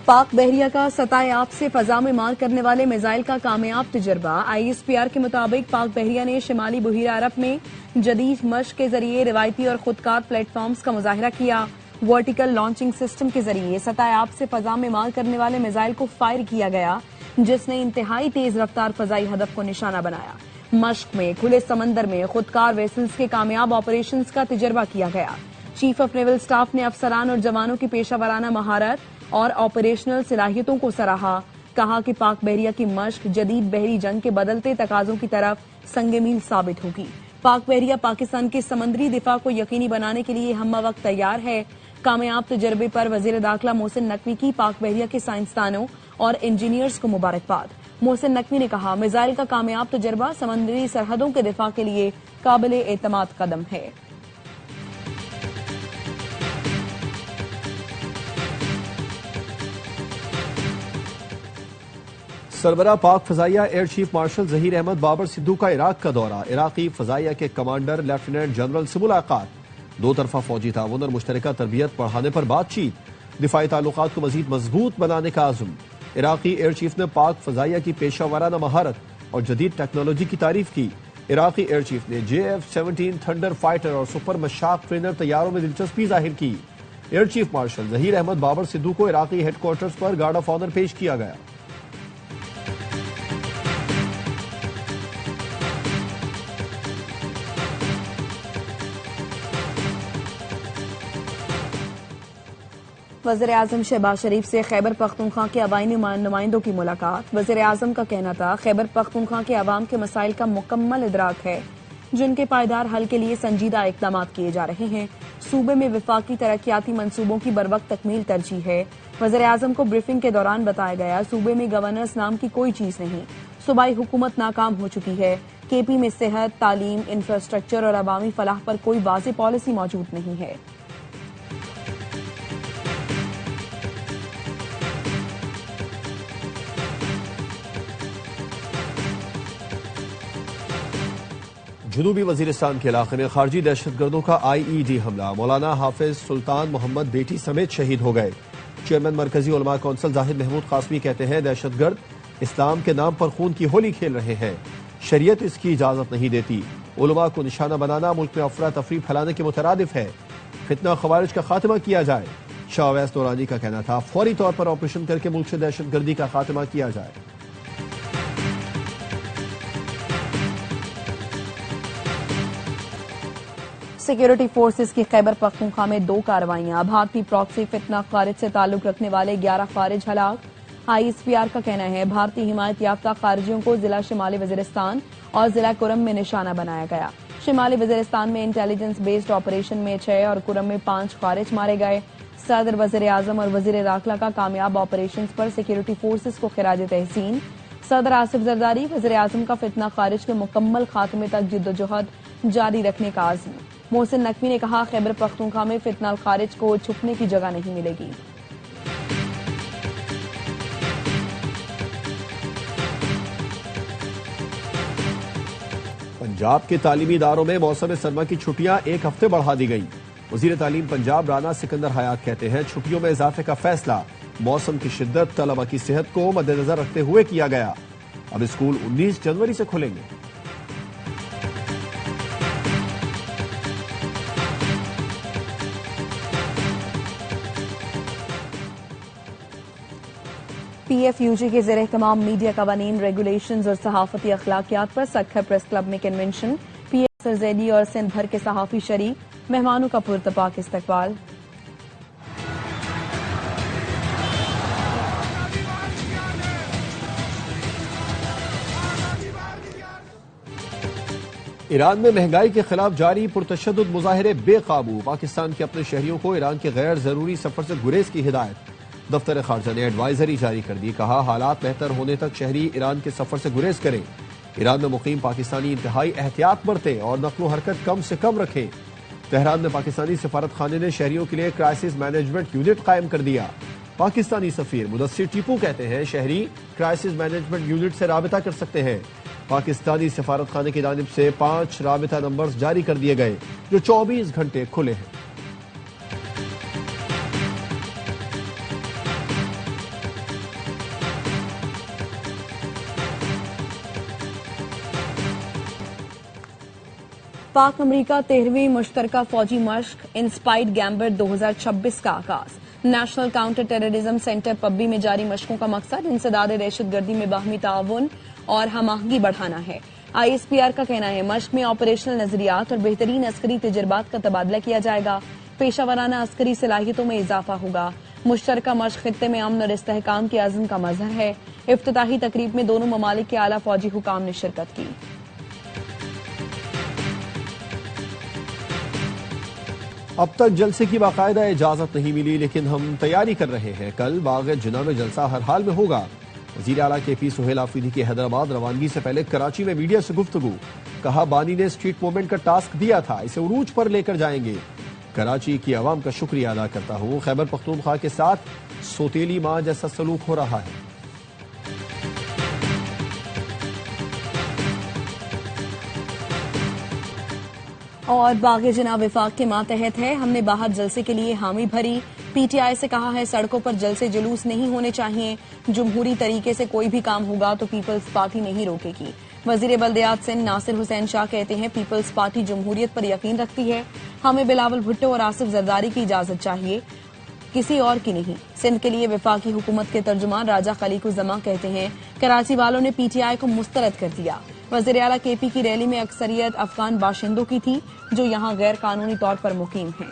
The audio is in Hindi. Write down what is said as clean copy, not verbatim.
पाक बहरिया का सतायाब से फजा में मार करने वाले मिसाइल का कामयाब तजर्बा। ISPR के मुताबिक पाक बहरिया ने शिमाली बुहिरा अरब में जदीद मश्क के जरिए रिवायती और खुदकार प्लेटफॉर्म्स का मुजाहिरा किया। वर्टिकल लॉन्चिंग सिस्टम के जरिए सतायाब से फजा में मार करने वाले मिसाइल को फायर किया गया, जिसने इंतहाई तेज रफ्तार फजाई हदफ को निशाना बनाया। मश्क में खुले समंदर में खुदकार वेसल्स के कामयाब ऑपरेशंस का तजर्बा किया गया। चीफ ऑफ नेवल स्टाफ ने अफसरान और जवानों की पेशा वराना महारत और ऑपरेशनल सलाहियतों को सराहा। कहा कि पाक बहरिया की मश्क जदीद बहरी जंग के बदलते तकाजों की तरफ संगे मील साबित होगी। पाक बहरिया पाकिस्तान के समंदरी दिफा को यकीनी बनाने के लिए हम वक्त तैयार है। कामयाब तजर्बे पर वजीर दाखिला मोहसिन नकवी की पाक बहरिया के साइंसदानों और इंजीनियर्स को मुबारकबाद। मोहसिन नकवी ने कहा, मिसाइल का कामयाब तजर्बा समंदरी सरहदों के दिफा के लिए काबिल एतमाद कदम है। सरबराह पाक फजाइया air chief marshal Zaheer Ahmed Babar Sidhu का इराक का दौरा। इराकी फजाइया के कमांडर लेफ्टिनेंट जनरल से मुलाकात। दो तरफा फौजी ताउन और मुश्तरका तरबियत बढ़ाने पर बातचीत। दिफाई ताल्लुकात को मजीद मजबूत बनाने का आज़म। इराकी एयर चीफ ने पाक फजाइया की पेशा वराना महारत और जदीद टेक्नोलॉजी की तारीफ की। इराकी एयर चीफ ने JF-17 थंडर फाइटर और सुपर मशाक ट्रेनर तैयारों में दिलचस्पी जाहिर की। Air chief marshal Zaheer Ahmed Babar Sidhu को इराकी हेडक्वार्टर्स पर गार्ड ऑफ ऑनर पेश किया गया। वज़ीर आज़म शहबाज शरीफ से खैबर पख्तूनख्वा के अवामी नुमाइंदों की मुलाकात। वज़ीर आज़म का कहना था, खैबर पख्तूनख्वा के अवाम के मसाइल का मुकम्मल इदराक है, जिनके पायदार हल के लिए संजीदा इक़दाम किए जा रहे हैं। सूबे में विफाकी तरक्याती मंसूबों की बरवक्त तकमील तरजीह है। वज़ीर आज़म को ब्रीफिंग के दौरान बताया गया, सूबे में गवर्नर्स नाम की कोई चीज नहीं, सूबाई हुकूमत नाकाम हो चुकी है। KP में सेहत, तालीम, इंफ्रास्ट्रक्चर और अवामी फलाह पर कोई वाज़ेह पॉलिसी मौजूद नहीं है। जनूबी वजीरिस्तान के इलाके में खारजी दहशतगर्दों का IED हमला। मौलाना हाफिज सुल्तान मोहम्मद बेटी समेत शहीद हो गए। चेयरमैन मरकजी उलमा कौंसिल जाहिद महमूद कासमी कहते हैं, दहशतगर्द इस्लाम के नाम पर खून की होली खेल रहे हैं। शरीयत इसकी इजाजत नहीं देती। उलमा को निशाना बनाना मुल्क में अफरा तफरी फैलाने के मुतरादिफ है। फितना खवारिज का खात्मा किया जाए। शाह अवैस नूरानी का कहना था, फौरी तौर पर ऑपरेशन करके मुल्क से दहशतगर्दी का खात्मा किया जाए। सिक्योरिटी फोर्सेस की खैबर पख्तूनख्वा में 2 कार्रवाइयां। भारतीय प्रॉक्सी फितना खारिज से ताल्लुक रखने वाले 11 खारिज हलाक। ISPR का कहना है, भारतीय हिमायत याफ्ता खारिजियों को जिला शिमाली वजीरिस्तान और जिला कुरम में निशाना बनाया गया। शिमाली वजीरिस्तान में इंटेलिजेंस बेस्ड ऑपरेशन में 6 और कुरम में 5 खारिज मारे गए। सदर, वजीर आजम और वजीर दाखिला का कामयाब ऑपरेशन पर सिक्योरिटी फोर्सेस को खिराज तहसीन। सदर आसिफ जरदारी, वजीर आजम का फितना खारिज के मुकम्मल खात्मे तक जिद्दोजहद जारी रखने का आज़म। मोहसिन नकवी ने कहा, खैबर पख्तूनख्वा में फितना खारिज को छुपने की जगह नहीं मिलेगी। पंजाब के तालीमी इदारों में मौसम सरमा की छुट्टियां 1 हफ्ते बढ़ा दी गई। वजीर तालीम पंजाब राना सिकंदर हयात कहते हैं, छुट्टियों में इजाफे का फैसला मौसम की शिद्दत, तलबा की सेहत को मद्देनजर रखते हुए किया गया। अब स्कूल 19 जनवरी से खुलेंगे। PFUG के ज़ेर एहतमाम मीडिया कवानीन, रेगुलेशंस और सहाफती अखलाकियात पर सक्खर प्रेस क्लब में कन्वेंशन। PSRZD और सिंध भर के सहाफी शरीक। मेहमानों का पुरतपाक इस्तकबाल। ईरान में महंगाई के खिलाफ जारी पुरतशद्दुद मुजाहिरे बेकाबू। पाकिस्तान के अपने शहरियों को ईरान के गैर जरूरी सफर से गुरेज की हिदायत। दफ्तर खारजा ने एडवाइजरी जारी कर दी। कहा, हालात बेहतर होने तक शहरी ईरान के सफर से गुरेज करें। ईरान में मुकीम पाकिस्तानी इंतहाई एहतियात बरतें और नकलो हरकत कम से कम रखें। तेहरान में पाकिस्तानी सफारत खाने ने शहरियों के लिए क्राइसिस मैनेजमेंट यूनिट कायम कर दिया। पाकिस्तानी सफीर मुदस्सिर टीपू कहते हैं, शहरी क्राइसिस मैनेजमेंट यूनिट से राबिता कर सकते हैं। पाकिस्तानी सफारत खाने की जानिब से 5 राबिता नंबर्स जारी कर दिए गए, जो 24 घंटे खुले हैं। पाक अमरीका 13वीं मुश्तरका फौजी मश्क इंस्पाइर्ड गैम्बिट 2026 का आगाज। नेशनल काउंटर टेररिज्म सेंटर पब्बी में जारी मशकों का मकसद इंसदाद दहशतगर्दी में बाहमी ताउन और हमाहंगी बढ़ाना है। ISPR का कहना है मश्क में ऑपरेशनल नजरियात और बेहतरीन अस्करी तजुर्बात का तबादला किया जाएगा। पेशावराना अस्करी सलाहियतों में इजाफा होगा। मुश्तरका मश्क खित्ते में अमन और इस्तेहकाम के आज़म का मजहर है। इफ्तिताही तकरीब में दोनों ममालिक के आला फौजी हुकाम ने शिरकत की। अब तक जलसे की बाकायदा इजाजत नहीं मिली, लेकिन हम तैयारी कर रहे हैं। कल बाग जिना में जलसा हर हाल में होगा। वजीर आला KP सुहेल आफरीदी की हैदराबाद रवानगी से पहले कराची में मीडिया से गुफ्तगू। कहा बानी ने स्ट्रीट मूवमेंट का टास्क दिया था, इसे उरूज पर लेकर जाएंगे। कराची की आवाम का शुक्रिया अदा करता हूं। खैबर पख्तूनख्वा के साथ सोतेली मां जैसा सलूक हो रहा है। और बाग जिना विफाक के मातहत है। हमने बाहर जलसे के लिए हामी भरी। PTI से कहा है सड़कों पर जलसे जुलूस नहीं होने चाहिए। जमहूरी तरीके से कोई भी काम होगा तो पीपल्स पार्टी नहीं रोकेगी। वजीर बल्दियात सिंध नासिर हुसैन शाह कहते हैं पीपल्स पार्टी जमहूरियत पर यकीन रखती है। हमें बिलावल भुट्टो और आसिफ जरदारी की इजाजत चाहिए, किसी और की नहीं। सिंध के लिए विफाकी हुकूमत के तर्जुमान राजा खलीकुज़्ज़मा कहते हैं कराची वालों ने PTI को मुस्तरद कर दिया। वज़ीर आला KP की रैली में अक्सरियत अफगान बाशिंदों की थी जो यहाँ गैर कानूनी तौर पर मुकीम हैं।